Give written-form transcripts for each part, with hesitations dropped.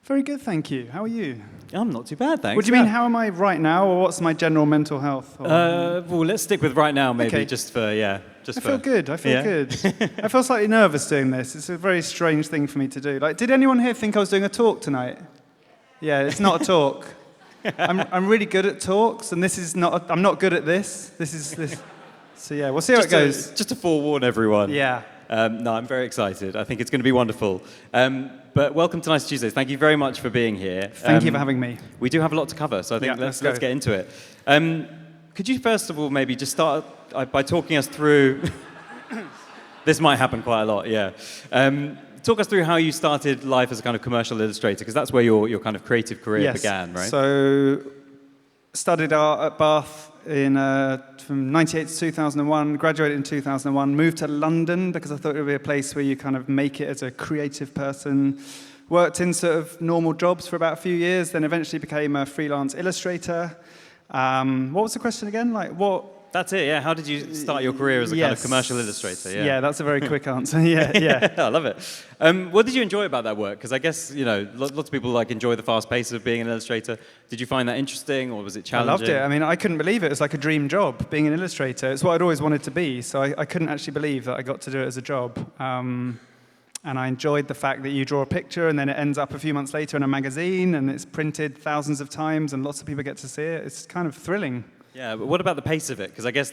Very good, thank you. How are you? I'm not too bad, thanks. What do you mean, how am I right now, or what's my general mental health? Well, let's stick with right now, maybe, Okay. just for, yeah. I feel good. I feel slightly nervous doing this. It's a very strange thing for me to do. Like, did anyone here think I was doing a talk tonight? Yeah, it's not a talk. I'm really good at talks, and this is not. I'm not good at this. This is. So yeah, we'll see how it goes. Just to forewarn everyone. Yeah. No, I'm very excited. I think it's going to be wonderful. But welcome to Nice Tuesdays. Thank you very much for being here. Thank you for having me. We do have a lot to cover, so I think let's get into it. Could you first of all maybe just start by talking us through... This might happen quite a lot, yeah. Talk us through how you started life as a kind of commercial illustrator, because that's where your kind of creative career began, right? So, studied art at Bath from 98 to 2001, graduated in 2001, moved to London because I thought it would be a place where you kind of make it as a creative person. Worked in sort of normal jobs for about a few years, then eventually became a freelance illustrator. What was the question again? Like what? That's it, yeah. How did you start your career as a kind of commercial illustrator? Yeah, that's a very quick answer. Yeah. I love it. What did you enjoy about that work? Because I guess, lots of people enjoy the fast pace of being an illustrator. Did you find that interesting, or was it challenging? I loved it. I mean, I couldn't believe it. It was like a dream job, being an illustrator. It's what I'd always wanted to be, so I couldn't actually believe that I got to do it as a job. And I enjoyed the fact that you draw a picture and then it ends up a few months later in a magazine and it's printed thousands of times and lots of people get to see it. It's kind of thrilling. Yeah, but what about the pace of it? Because I guess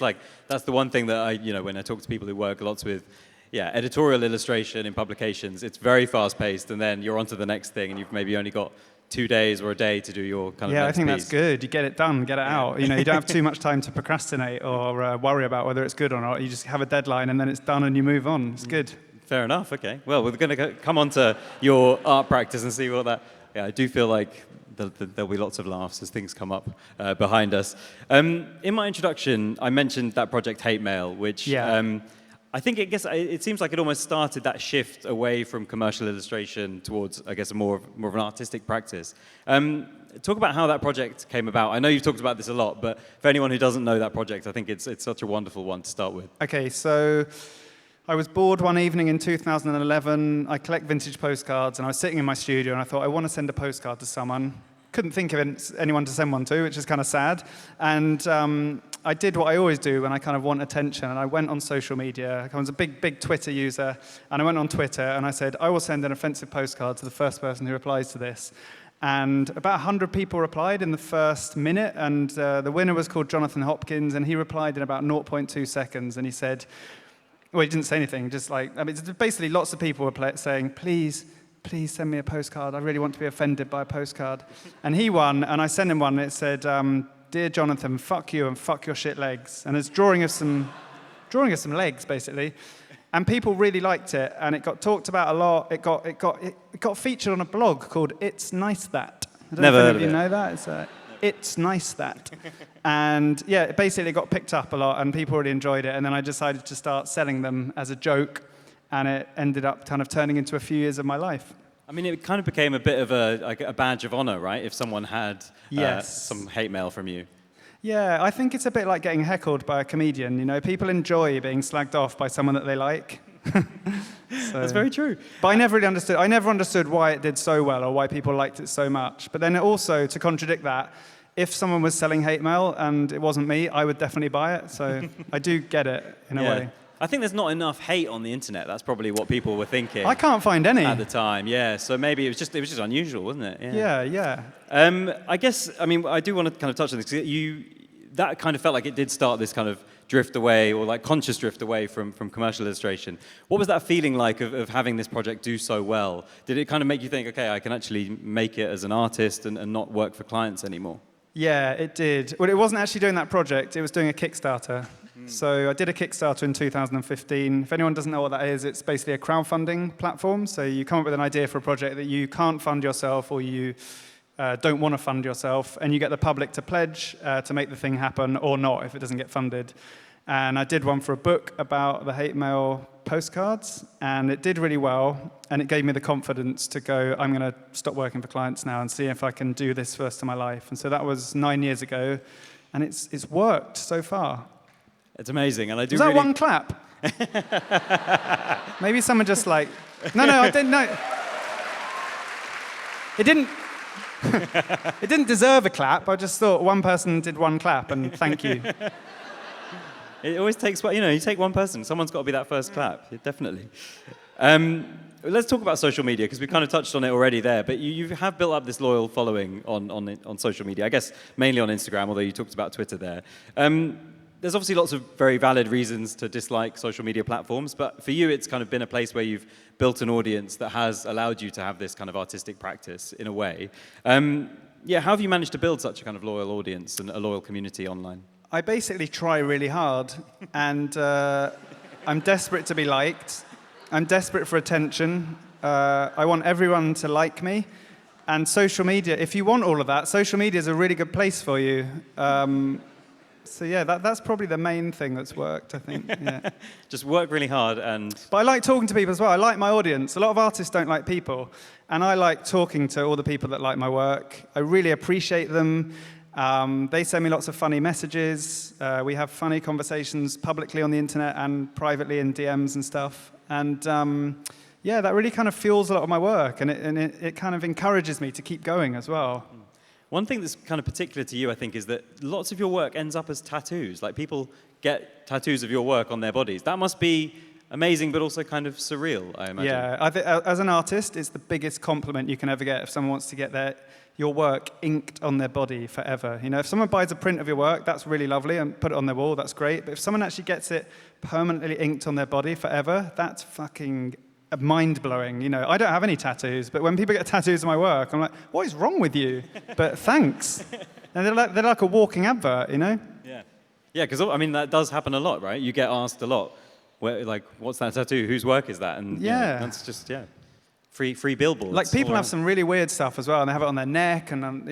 that's the one thing that when I talk to people who work lots with, editorial illustration in publications, it's very fast paced, and then you're on to the next thing, and you've maybe only got 2 days or a day to do your kind of next I think piece. that's good. You get it done, get it out. You don't have too much time to procrastinate or worry about whether it's good or not. You just have a deadline and then it's done and you move on. It's good. Fair enough. Okay. Well, we're going to come on to your art practice and see what that. Yeah, I do feel like there'll be lots of laughs as things come up behind us. In my introduction, I mentioned that project Hate Mail, which I think it seems like it almost started that shift away from commercial illustration towards, I guess, more of an artistic practice. Talk about how that project came about. I know you've talked about this a lot, but for anyone who doesn't know that project, I think it's such a wonderful one to start with. Okay, so I was bored one evening in 2011. I collect vintage postcards, and I was sitting in my studio, and I thought, I want to send a postcard to someone. Couldn't think of anyone to send one to, which is kind of sad. And I did what I always do when I kind of want attention, and I went on social media. I was a big Twitter user, and I went on Twitter, and I said, I will send an offensive postcard to the first person who replies to this. And about 100 people replied in the first minute, and the winner was called Jonathan Hopkins, and he replied in about 0.2 seconds, and he said, well, he didn't say anything, basically lots of people were saying, please send me a postcard. I really want to be offended by a postcard. And he won, and I sent him one, and it said, Dear Jonathan, fuck you and fuck your shit legs. And it's drawing of some legs, basically. And people really liked it, and it got talked about a lot. It got featured on a blog called It's Nice That. I don't know if any of you know that. It's Nice That. And yeah, it basically got picked up a lot and people really enjoyed it. And then I decided to start selling them as a joke, and it ended up kind of turning into a few years of my life. I mean, it kind of became a bit of a badge of honor, right? If someone had some hate mail from you. Yeah, I think it's a bit like getting heckled by a comedian. People enjoy being slagged off by someone that they like. That's very true. But I never understood why it did so well or why people liked it so much. But then also, to contradict that, if someone was selling hate mail and it wasn't me, I would definitely buy it. So I do get it in a way. I think there's not enough hate on the internet. That's probably what people were thinking. I can't find any at the time. Yeah, so maybe it was just unusual, wasn't it? Yeah. I guess. I mean, I do want to kind of touch on this. That kind of felt like it did start this kind of drift away, or conscious drift away from commercial illustration. What was that feeling like of having this project do so well? Did it kind of make you think, okay, I can actually make it as an artist and not work for clients anymore? Yeah, it did. Well, it wasn't actually doing that project. It was doing a Kickstarter. So I did a Kickstarter in 2015. If anyone doesn't know what that is, it's basically a crowdfunding platform. So you come up with an idea for a project that you can't fund yourself, or you don't want to fund yourself, and you get the public to pledge to make the thing happen, or not if it doesn't get funded. And I did one for a book about the hate mail postcards, and it did really well, and it gave me the confidence to go, I'm going to stop working for clients now and see if I can do this for the rest of my life. And so that was 9 years ago, and it's worked so far. It's amazing, and I do. Was that one clap? Maybe someone just no, I didn't know. It didn't. It didn't deserve a clap. I just thought one person did one clap, and thank you. It always takes, you take one person. Someone's got to be that first clap, yeah, definitely. Let's talk about social media, because we kind of touched on it already there, but you have built up this loyal following on social media, I guess mainly on Instagram, although you talked about Twitter there. There's obviously lots of very valid reasons to dislike social media platforms, but for you it's kind of been a place where you've built an audience that has allowed you to have this kind of artistic practice in a way. How have you managed to build such a kind of loyal audience and a loyal community online? I basically try really hard, and I'm desperate to be liked. I'm desperate for attention. I want everyone to like me. And social media, if you want all of that, social media is a really good place for you. So yeah, that's probably the main thing that's worked, I think. Yeah. Just work really hard and... But I like talking to people as well. I like my audience. A lot of artists don't like people. And I like talking to all the people that like my work. I really appreciate them. They send me lots of funny messages. We have funny conversations publicly on the internet and privately in DMs and stuff. And that really kind of fuels a lot of my work. And it kind of encourages me to keep going as well. One thing that's kind of particular to you, I think, is that lots of your work ends up as tattoos. Like, people get tattoos of your work on their bodies. That must be amazing, but also kind of surreal, I imagine. Yeah, as an artist, it's the biggest compliment you can ever get if someone wants to get your work inked on their body forever. If someone buys a print of your work, that's really lovely, and put it on their wall, that's great. But if someone actually gets it permanently inked on their body forever, that's fucking mind-blowing. I don't have any tattoos, but when people get tattoos of my work, I'm like, what is wrong with you? But thanks. And they're like a walking advert, Yeah, because that does happen a lot, right? You get asked a lot, what's that tattoo? Whose work is that? And that's just free billboards. Like, people have some really weird stuff as well, and they have it on their neck, and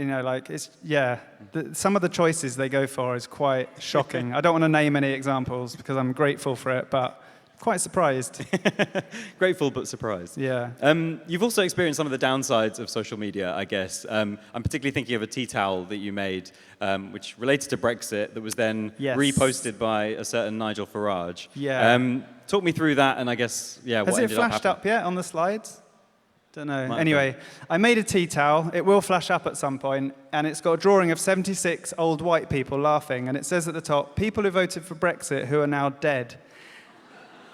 some of the choices they go for is quite shocking. I don't want to name any examples because I'm grateful for it, but quite surprised. Grateful but surprised. Yeah. You've also experienced some of the downsides of social media, I guess. I'm particularly thinking of a tea towel that you made, which related to Brexit, that was then reposted by a certain Nigel Farage. Yeah. Talk me through that, and I guess, what ended up happening. Has it flashed up yet on the slides? Don't know. Anyway, I made a tea towel. It will flash up at some point, and it's got a drawing of 76 old white people laughing, and it says at the top, people who voted for Brexit who are now dead.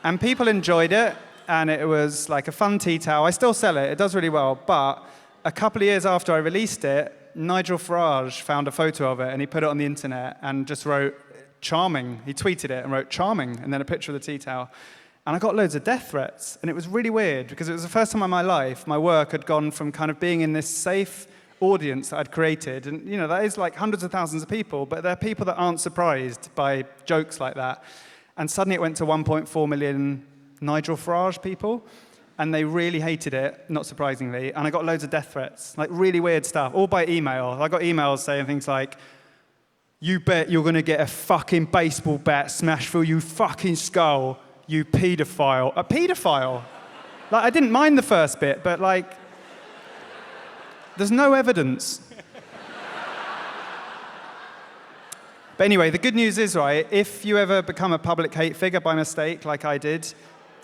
And people enjoyed it, and it was like a fun tea towel. I still sell it. It does really well. But a couple of years after I released it, Nigel Farage found a photo of it, and he put it on the internet and just wrote, charming. He tweeted it and wrote, charming, and then a picture of the tea towel. And I got loads of death threats, and it was really weird, because it was the first time in my life my work had gone from kind of being in this safe audience that I'd created, and that is like hundreds of thousands of people, but there are people that aren't surprised by jokes like that. And suddenly it went to 1.4 million Nigel Farage people, and they really hated it, not surprisingly, and I got loads of death threats, like really weird stuff, all by email. I got emails saying things like, you bet you're going to get a fucking baseball bat smashed through you fucking skull, you paedophile. A paedophile? Like, I didn't mind the first bit, but there's no evidence. But anyway, the good news is, right, if you ever become a public hate figure by mistake, like I did,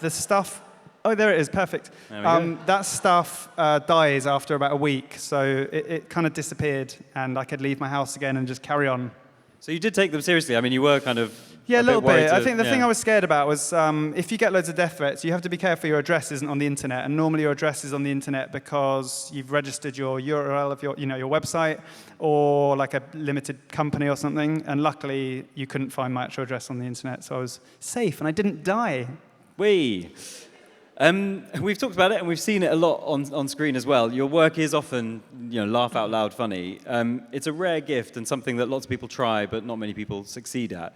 the stuff... Oh, there it is, perfect. That stuff dies after about a week, so it kind of disappeared, and I could leave my house again and just carry on. So you did take them seriously. You were kind of... Yeah, a little bit. I think the thing I was scared about was if you get loads of death threats, you have to be careful your address isn't on the internet. And normally your address is on the internet because you've registered your URL of your website or like a limited company or something. And luckily, you couldn't find my actual address on the internet, so I was safe and I didn't die. We've talked about it and we've seen it a lot on screen as well. Your work is often, laugh out loud funny. It's a rare gift and something that lots of people try, but not many people succeed at.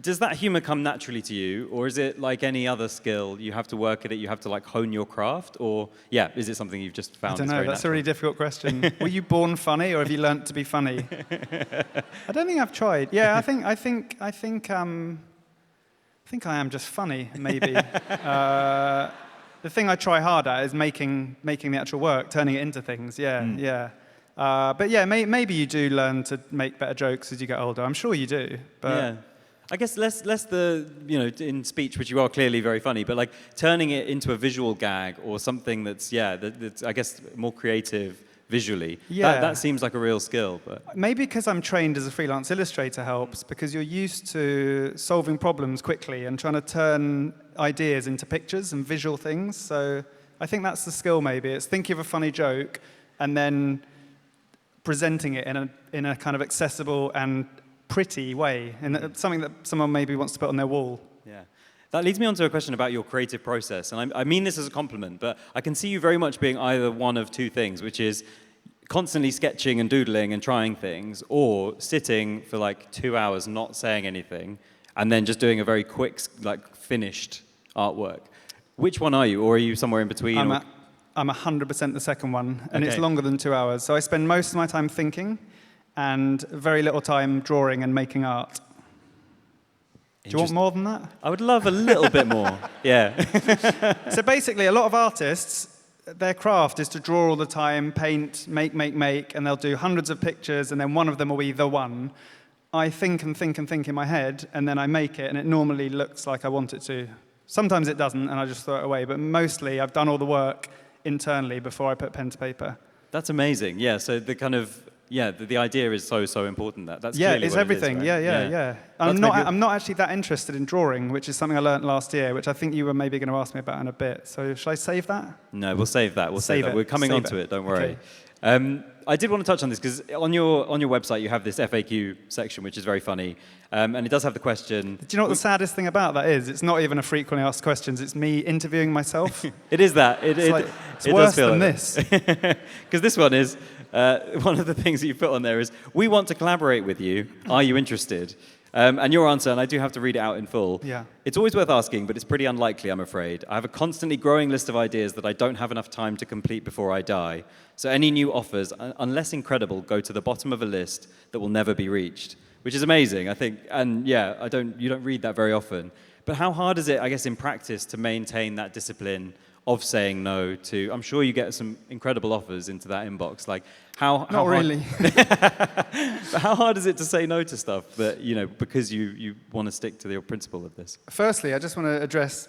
Does that humor come naturally to you, or is it like any other skill? You have to work at it, you have to hone your craft, or is it something you've just found? I don't know. That's a really difficult question. Were you born funny, or have you learnt to be funny? I don't think I've tried. Yeah, I think I am just funny, maybe. The thing I try hard at is making the actual work, turning it into things. Yeah. But yeah, maybe you do learn to make better jokes as you get older. I'm sure you do. But yeah. I guess less the, in speech, which you are clearly very funny, but turning it into a visual gag or something that's I guess more creative, visually. Yeah. That seems like a real skill. But Maybe because I'm trained as a freelance illustrator helps, because you're used to solving problems quickly and trying to turn ideas into pictures and visual things. So I think that's the skill maybe. It's thinking of a funny joke and then presenting it in a kind of accessible and pretty way, and something that someone maybe wants to put on their wall. yeah. That leads me on to a question about your creative process. And I mean this as a compliment, but I can see you very much being either one of two things, which is constantly sketching and doodling and trying things, or sitting for like 2 hours not saying anything, and then just doing a very quick, like finished artwork. Which one are you, or are you somewhere in between? I'm 100% the second one, and Okay. it's longer than 2 hours. So I spend most of my time thinking and very little time drawing and making art. Do you want more than that? I would love a little bit more. Yeah. So basically, a lot of artists, their craft is to draw all the time, paint, make, and they'll do hundreds of pictures, and then one of them will be the one. I think and think and think in my head, and then I make it, and it normally looks like I want it to. Sometimes it doesn't, and I just throw it away, but mostly I've done all the work internally before I put pen to paper. That's amazing. Yeah, so the kind of, the idea is so important. That's yeah, clearly it's what everything. It is, right? Yeah. I'm not actually that interested in drawing, which is something I learned last year, which I think you were maybe going to ask me about in a bit. So shall I save that? No, we'll save that. We'll save that. We're coming on to it. Don't worry. Okay. I did want to touch on this because on your website you have this FAQ section, which is very funny, and it does have the question. Do you know what the saddest thing about that is? It's not even a frequently asked questions. It's me interviewing myself. It is that. It's worse than this. Because this one is one of the things that you put on there is, we want to collaborate with you. Are you interested? And your answer, and I do have to read it out in full. Yeah. It's always worth asking, but it's pretty unlikely, I'm afraid. I have a constantly growing list of ideas that I don't have enough time to complete before I die. So any new offers, unless incredible, go to the bottom of a list that will never be reached, which is amazing, I think. And yeah, you don't read that very often. But how hard is it, I guess, in practice to maintain that discipline of saying no to, I'm sure you get some incredible offers into that inbox. Like, how Not really. how hard is it to say no to stuff that, because you want to stick to your principle of this? Firstly, I just want to address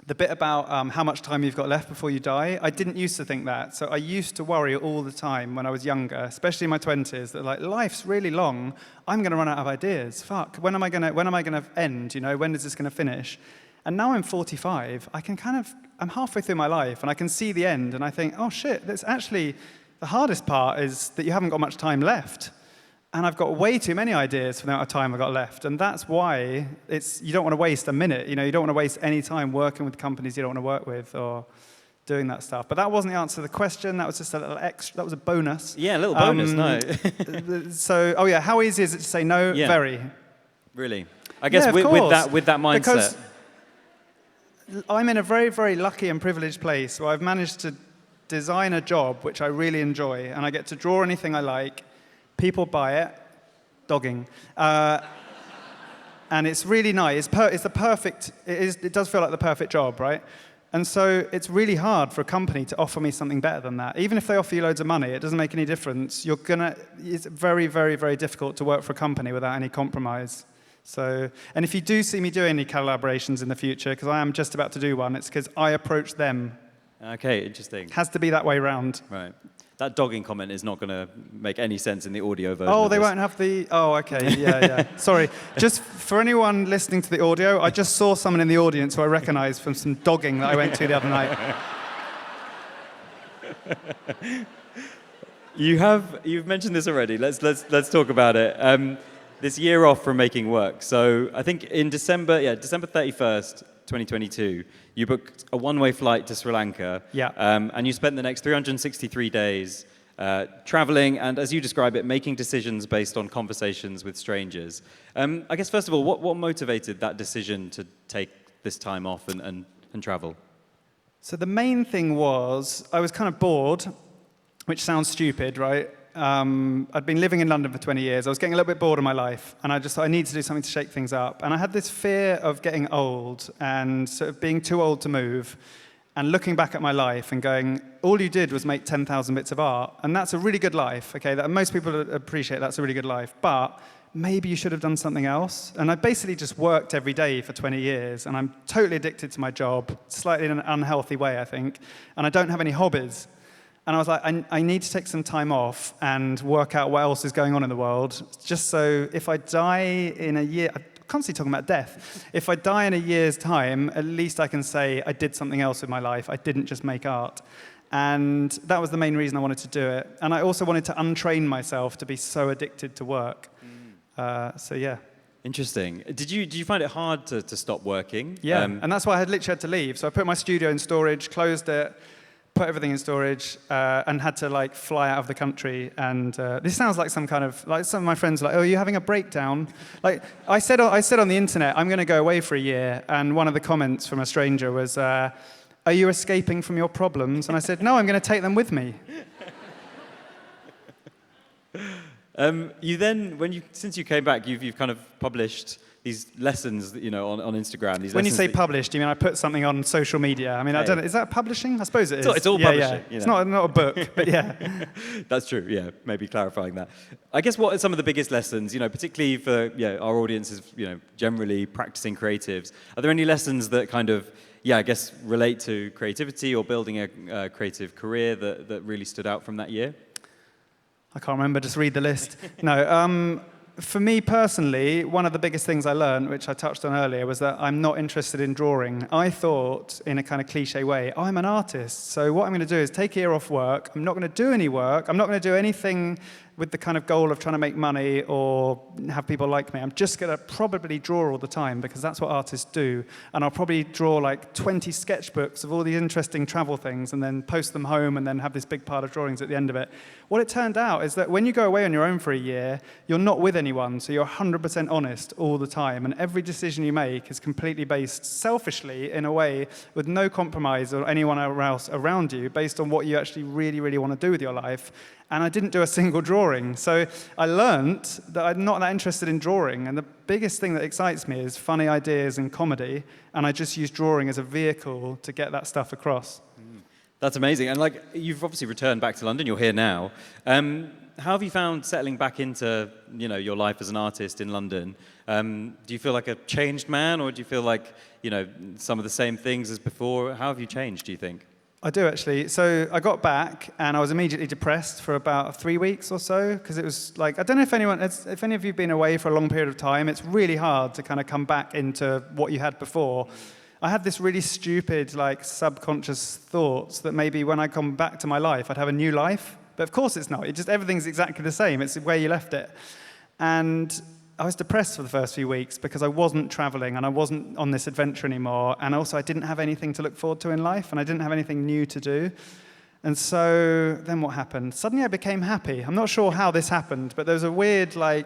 the bit about how much time you've got left before you die. I didn't used to think that. So I used to worry all the time when I was younger, especially in my 20s, that like, life's really long. I'm going to run out of ideas. Fuck, when am I going to end? When is this going to finish? And now I'm 45, I'm halfway through my life, and I can see the end, and I think, oh shit, that's actually, the hardest part is that you haven't got much time left. And I've got way too many ideas for the amount of time I've got left. And that's why you don't want to waste a minute. You don't want to waste any time working with companies you don't want to work with or doing that stuff. But that wasn't the answer to the question. That was just a little extra, that was a bonus. Yeah, a little bonus, no. So, how easy is it to say no? Yeah. Very. Really? I guess Yeah, with that mindset. Because I'm in a very, very lucky and privileged place where I've managed to design a job which I really enjoy, and I get to draw anything I like. People buy it, dogging, and it's really nice. It's the perfect. It does feel like the perfect job, right? And so it's really hard for a company to offer me something better than that. Even if they offer you loads of money, it doesn't make any difference. It's very, very, very difficult to work for a company without any compromise. So, and if you do see me doing any collaborations in the future, because I am just about to do one, it's because I approach them. Okay, interesting. Has to be that way round. Right. That dogging comment is not going to make any sense in the audio version. Oh, they won't have the... Oh, okay, yeah. Sorry. Just for anyone listening to the audio, I just saw someone in the audience who I recognized from some dogging that I went to the other night. You've mentioned this already. Let's talk about it. This year off from making work. So I think in December 31st, 2022, you booked a one-way flight to Sri Lanka. Yeah. And you spent the next 363 days traveling and, as you describe it, making decisions based on conversations with strangers. I guess, first of all, what motivated that decision to take this time off and travel? So the main thing was I was kind of bored, which sounds stupid, right? I'd been living in London for 20 years. I was getting a little bit bored of my life, and I just thought I need to do something to shake things up. And I had this fear of getting old and sort of being too old to move, and looking back at my life and going, all you did was make 10,000 bits of art, and that's a really good life, okay? That most people appreciate that's a really good life, but maybe you should have done something else. And I basically just worked every day for 20 years, and I'm totally addicted to my job, slightly in an unhealthy way, I think, and I don't have any hobbies. And I was like, I need to take some time off and work out what else is going on in the world, just so if I die in a year, I'm constantly talking about death. If I die in a year's time, at least I can say I did something else with my life. I didn't just make art. And that was the main reason I wanted to do it. And I also wanted to untrain myself to be so addicted to work. So yeah. Interesting. Did you find it hard to stop working? Yeah, and that's why I had literally had to leave. So I put my studio in storage, closed it, put everything in storage, and had to like fly out of the country. And this sounds like some kind of, like some of my friends are like, oh, are you having a breakdown? Like I said on the internet, I'm going to go away for a year. And one of the comments from a stranger was, are you escaping from your problems? And I said, no, I'm going to take them with me. You then, since you came back, you've kind of published these lessons, on Instagram. When you say published, do you mean I put something on social media? I mean, I don't know. Is that publishing? I suppose it is. It's all publishing. Yeah. It's not a book, but yeah. That's true. Yeah, maybe clarifying that. I guess what are some of the biggest lessons? Particularly for our audiences, generally practicing creatives. Are there any lessons that kind of relate to creativity or building a creative career that really stood out from that year? I can't remember, just read the list. No, for me personally, one of the biggest things I learned, which I touched on earlier, was that I'm not interested in drawing. I thought, in a kind of cliche way, I'm an artist, so what I'm going to do is take a year off work. I'm not going to do any work. I'm not going to do anything with the kind of goal of trying to make money or have people like me. I'm just going to probably draw all the time because that's what artists do. And I'll probably draw like 20 sketchbooks of all these interesting travel things and then post them home and then have this big pile of drawings at the end of it. What it turned out is that when you go away on your own for a year, you're not with anyone, so you're 100% honest all the time. And every decision you make is completely based selfishly in a way with no compromise or anyone else around you based on what you actually really, really want to do with your life. And I didn't do a single drawing. So I learned that I'm not that interested in drawing. And the biggest thing that excites me is funny ideas and comedy. And I just use drawing as a vehicle to get that stuff across. That's amazing. And you've obviously returned back to London. You're here now. How have you found settling back into, your life as an artist in London? Do you feel like a changed man, or do you feel like, some of the same things as before? How have you changed, do you think? I do, actually. So I got back, and I was immediately depressed for about 3 weeks or so, because it was like, I don't know if any of you have been away for a long period of time. It's really hard to kind of come back into what you had before. I had this really stupid, subconscious thoughts that maybe when I come back to my life, I'd have a new life. But of course it's not. Everything's exactly the same. It's where you left it. And I was depressed for the first few weeks because I wasn't traveling and I wasn't on this adventure anymore. And also I didn't have anything to look forward to in life and I didn't have anything new to do. And so then what happened? Suddenly I became happy. I'm not sure how this happened, but there was a weird, I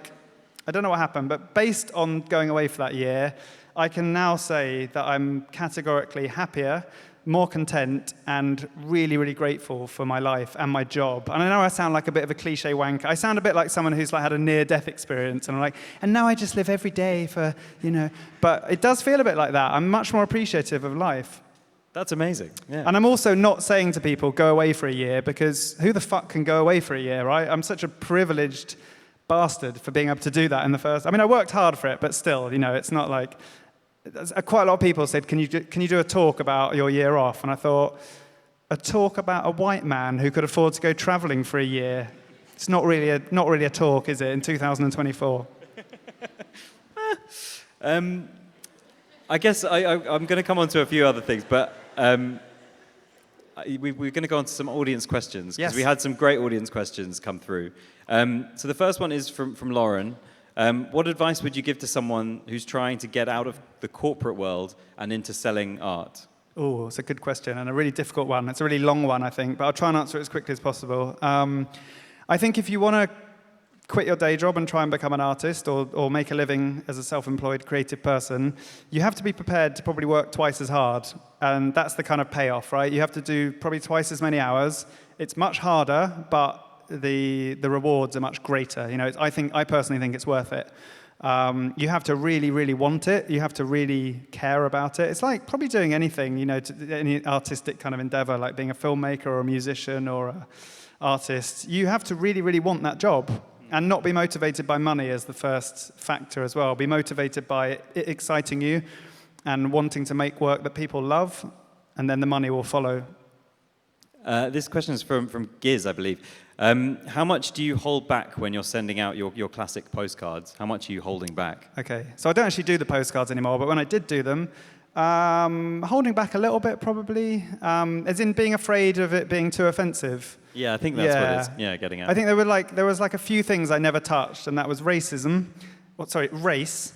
don't know what happened, but based on going away for that year, I can now say that I'm categorically happier, more content, and really, really grateful for my life and my job. And I know I sound like a bit of a cliche wanker. I sound a bit like someone who's had a near-death experience, and I'm like, and now I just live every day for, But it does feel a bit like that. I'm much more appreciative of life. That's amazing. Yeah. And I'm also not saying to people, go away for a year, because who the fuck can go away for a year, right? I'm such a privileged bastard for being able to do that in the first. I mean, I worked hard for it, but still, it's not like. Quite a lot of people said, can you do a talk about your year off? And I thought, a talk about a white man who could afford to go traveling for a year. It's not really a talk, is it, in 2024? I guess I'm going to come on to a few other things, but we're going to go on to some audience questions, because we had some great audience questions come through. So the first one is from Lauren. What advice would you give to someone who's trying to get out of the corporate world and into selling art? Oh, it's a good question and a really difficult one. It's a really long one, I think, but I'll try and answer it as quickly as possible. I think if you want to quit your day job and try and become an artist or make a living as a self-employed creative person, you have to be prepared to probably work twice as hard. And that's the kind of payoff, right? You have to do probably twice as many hours. It's much harder, but the rewards are much greater. I personally think it's worth it. You have to really, really want it. You have to really care about it. It's like probably doing anything, any artistic kind of endeavor, like being a filmmaker or a musician or an artist. You have to really, really want that job and not be motivated by money as the first factor as well. Be motivated by it exciting you and wanting to make work that people love, and then the money will follow. This question is from Giz, I believe. How much do you hold back when you're sending out your classic postcards? How much are you holding back? Okay, so I don't actually do the postcards anymore, but when I did do them, holding back a little bit probably, as in being afraid of it being too offensive. Yeah, I think that's what it's getting at. I think there was like a few things I never touched, and that was racism, race,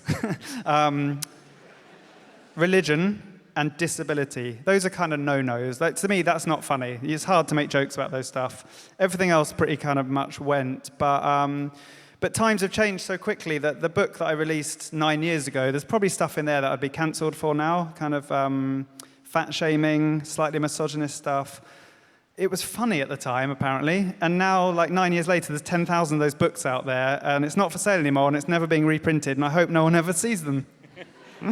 religion, and disability. Those are kind of no-nos. Like, to me, that's not funny. It's hard to make jokes about those stuff. Everything else pretty kind of much went, but times have changed so quickly that the book that I released 9 years ago, there's probably stuff in there that I'd be cancelled for now, kind of fat shaming, slightly misogynist stuff. It was funny at the time, apparently, and now, like 9 years later, there's 10,000 of those books out there, and it's not for sale anymore, and it's never being reprinted, and I hope no one ever sees them.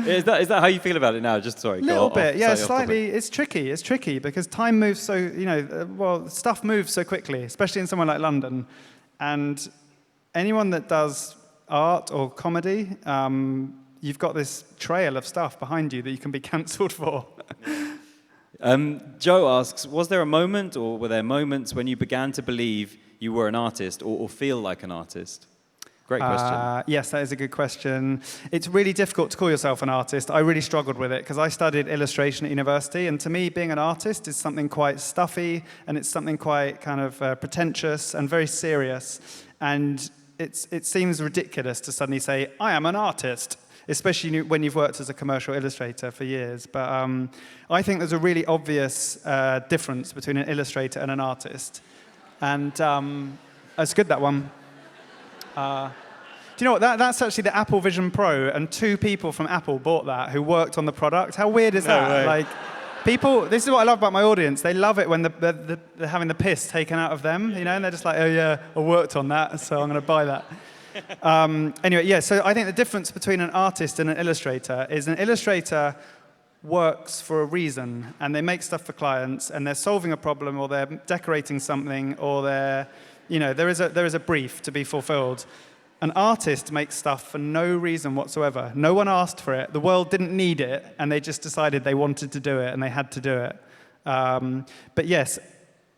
Is that how you feel about it now? Just sorry. A little bit, yeah, slightly. It's tricky because time moves so, stuff moves so quickly, especially in somewhere like London, and anyone that does art or comedy, you've got this trail of stuff behind you that you can be cancelled for. Joe asks, was there a moment or were there moments when you began to believe you were an artist or feel like an artist? Great question. Yes, that is a good question. It's really difficult to call yourself an artist. I really struggled with it because I studied illustration at university, and to me, being an artist is something quite stuffy, and it's something quite kind of pretentious and very serious. And it seems ridiculous to suddenly say, I am an artist, especially when you've worked as a commercial illustrator for years. But I think there's a really obvious difference between an illustrator and an artist. And it's good, that one. Do you know what? That's actually the Apple Vision Pro, and 2 people from Apple bought that who worked on the product. How weird is that? Way. Like, people, this is what I love about my audience. They love it when they're having the piss taken out of them, and they're just like, oh yeah, I worked on that, so I'm going to buy that. Anyway, yeah, so I think the difference between an artist and an illustrator is an illustrator works for a reason, and they make stuff for clients, and they're solving a problem, or they're decorating something, or there is a brief to be fulfilled. An artist makes stuff for no reason whatsoever. No one asked for it. The world didn't need it, and they just decided they wanted to do it, and they had to do it. But yes,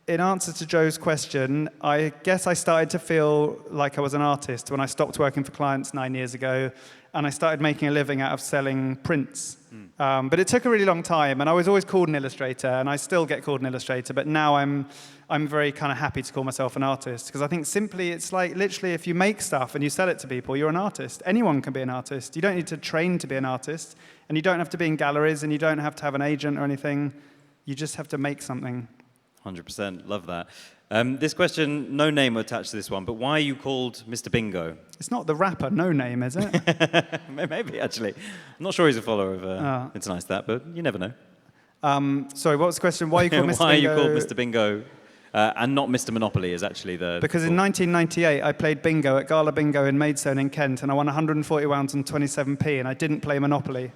in answer to Joe's question, I guess I started to feel like I was an artist when I stopped working for clients 9 years ago, and I started making a living out of selling prints. But it took a really long time, and I was always called an illustrator, and I still get called an illustrator, but now I'm very kind of happy to call myself an artist, because I think simply it's like literally if you make stuff and you sell it to people, you're an artist. Anyone can be an artist. You don't need to train to be an artist, and you don't have to be in galleries, and you don't have to have an agent or anything. You just have to make something. 100%, love that. This question, no name attached to this one, but why are you called Mr. Bingo? It's not the rapper No Name, is it? Maybe, actually. I'm not sure he's a follower of It's Nice That, but you never know. Sorry, what was the question? Why are you called Mr. Bingo? Why are you called Mr. Bingo and not Mr. Monopoly is actually the... Because in 1998, I played bingo at Gala Bingo in Maidstone in Kent, and I won 140 pounds and 27p, and I didn't play Monopoly.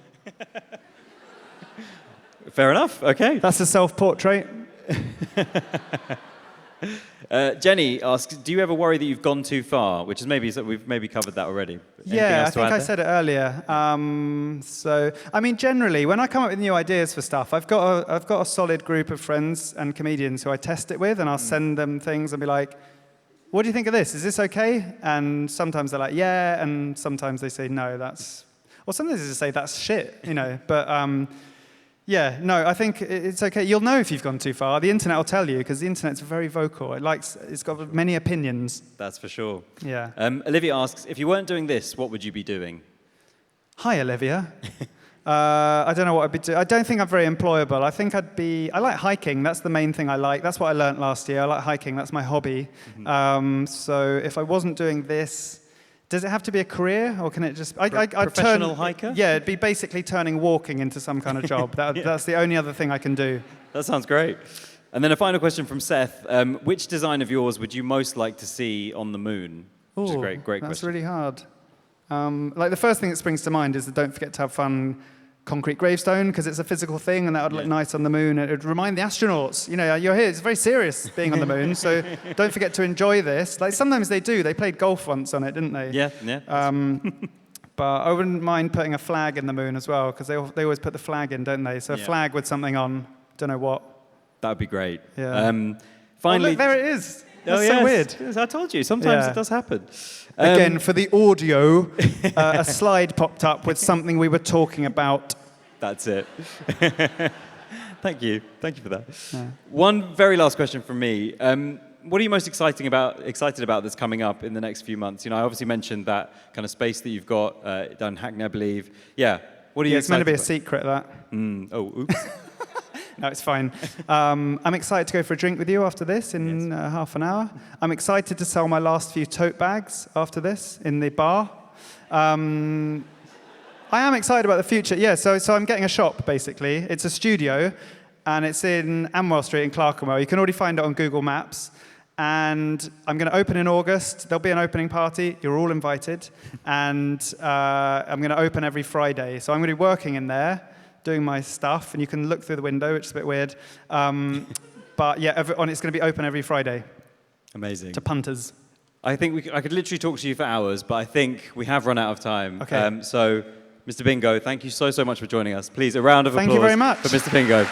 Fair enough, okay. That's a self-portrait. Jenny asks, do you ever worry that you've gone too far? Which is we've maybe covered that already. Yeah, I think I said it earlier. So, I mean, generally, when I come up with new ideas for stuff, I've got a solid group of friends and comedians who I test it with, and I'll send them things and be like, what do you think of this? Is this okay? And sometimes they're like, yeah, and sometimes they say, no, or sometimes they just say, that's shit, But yeah, no, I think it's okay. You'll know if you've gone too far. The internet will tell you, because the internet's very vocal. It's got many opinions. That's for sure. Yeah. Olivia asks, if you weren't doing this, what would you be doing? Hi, Olivia. I don't know what I'd be doing. I don't think I'm very employable. I think I like hiking. That's the main thing I like. That's what I learned last year. I like hiking. That's my hobby. Mm-hmm. So if I wasn't doing this, does it have to be a career, or can it just... Professional hiker? Yeah, it'd be basically turning walking into some kind of job. That's the only other thing I can do. That sounds great. And then a final question from Seth. Which design of yours would you most like to see on the moon? Which is a great question. That's really hard. Like the first thing that springs to mind is that don't forget to have fun concrete gravestone, because it's a physical thing, and that would look nice on the moon. It would remind the astronauts, you're here. It's very serious being on the moon, so don't forget to enjoy this. Like sometimes they do. They played golf once on it, didn't they? Yeah. But I wouldn't mind putting a flag in the moon as well, because they always put the flag in, don't they? So a flag with something on, don't know what. That would be great. Yeah. Finally, look, there it is. That's yes. so weird. Yes, I told you. Sometimes Yeah. it does happen. Again, for the audio, a slide popped up with something we were talking about. That's it. Thank you. Thank you for that. Yeah. One very last question from me. What are you most excited about that's coming up in the next few months? I obviously mentioned that kind of space that you've got down in Hackney, I believe. Yeah. What are you It's meant to be a about? secret, that. Oh, oops. No, it's fine. I'm excited to go for a drink with you after this in half an hour. I'm excited to sell my last few tote bags after this in the bar. I am excited about the future. Yeah, so I'm getting a shop, basically. It's a studio, and it's in Amwell Street in Clerkenwell. You can already find it on Google Maps. And I'm going to open in August. There'll be an opening party. You're all invited. And I'm going to open every Friday. So I'm going to be working in there, doing my stuff. And you can look through the window, which is a bit weird. But yeah, it's going to be open every Friday. Amazing. To punters. I think I could literally talk to you for hours, but I think we have run out of time. Okay. So, Mr. Bingo, thank you so much for joining us. Please, a round of applause Thank you very much. for Mr. Bingo.